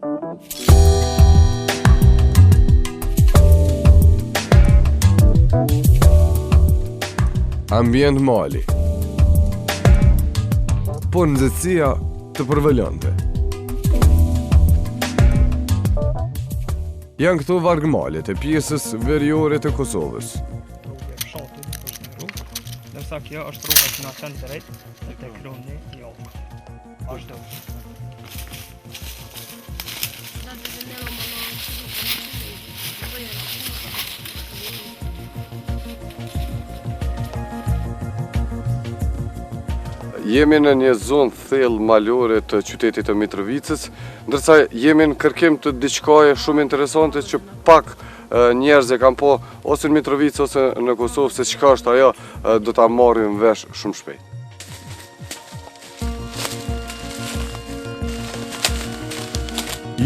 Ambient mali. Po nxehtësia të përvëllënte. Janë këto vargmalet e pjesës veriore të Kosovës. Ndërsa kjo është rruga që na çon drejt te kroni i Okut. Vazhdo. Jemi në një zonë thellë malore të qytetit të Mitrovicës, ndërsa jemi në kërkim të diçkaje shumë interesante që pak njerëz e kanë po ose në Mitrovicë ose në Kosovë se çka është ajo, do ta marrim vesh shumë shpejt.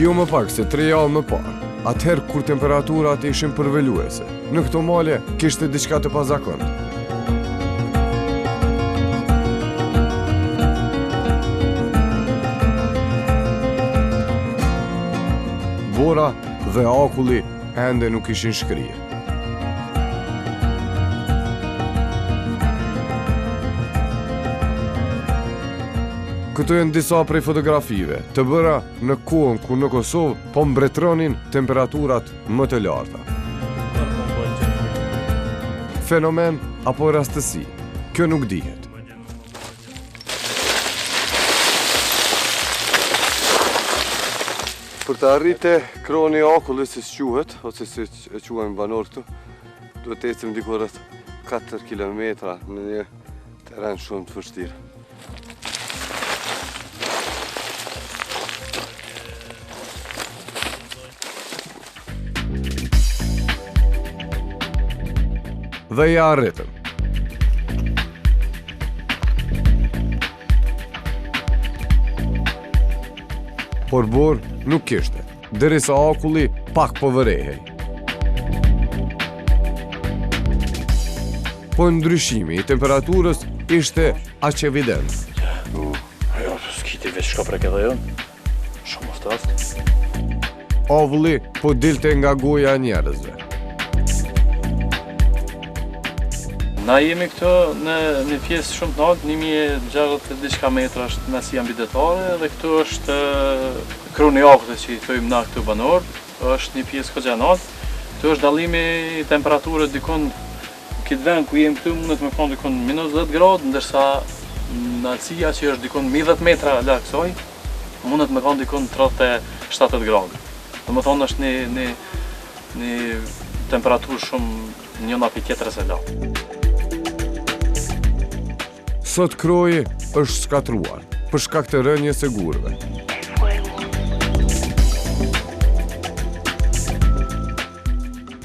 Jo më pak se 3 javë më parë, atëherë kur temperaturat ishin përveluese, në këto male kishte diçka të pazakontë. Bora dhe akulli ende nuk ishin shkrije. Këto janë disa prej fotografive të bëra në kohën ku në Kosovë po mbretronin temperaturat më të larta. Fenomen apo rastësi, kjo nuk dihet. Për të arrite kroni i akullit si quhet, ose si e quajmë banor këtu, duhet të ecim diku rreth 4 kilometra në një terren shumë të vështirë. Dhe ja arritëm. Por borë nuk kishte, derisa akulli pak po vërehej. Po ndryshimi i temperaturës ishte aq evident. Ajo, s'kiti veç shka prek edhe jënë, shumë oftas. Avulli po dilte nga goja e njerëzve. Na jemi këto në një pjesë shumë të lartë, 1600 diçka metra është nasia mbydetare dhe këtu është kroni i Okut që i thojmë na këtu banor, është një pjesë goxha e lartë. Këtu është dallimi i temperaturës dikon këtë vend ku jemi këtu mundet me thonë dikon -10 gradë, ndërsa nasia që është dikon 10 metra larg kësaj mundet me thonë dikon 37 gradë. Domethënë është një temperaturë shumë njëna pi tjetrës e lartë. Sot kroji është skatruar për shkak të rënjes së gurëve.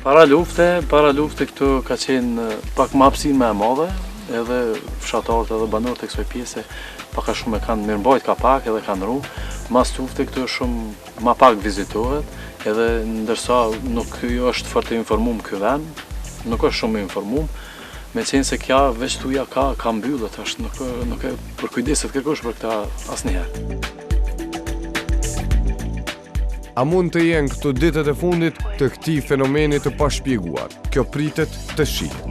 Para lufte këtu ka qenë pak më hapësinë më e madhe, edhe fshatarët edhe banorët e kësaj pjese pak a shumë e kanë mirëmbajt ka pak edhe kanë rru. Mas lufte këtu shumë më pak vizitohet, edhe ndërsa nuk është fort i informuar ky vend, nuk është shumë i informuar. Me qenë se kja veç tuja ka mbyllët, është nuk e për kujdeset kërkosh për këta asnjëherë. A mund të jenë këto ditët e fundit të këtij fenomeni të pashpjeguar? Kjo pritet të shihet.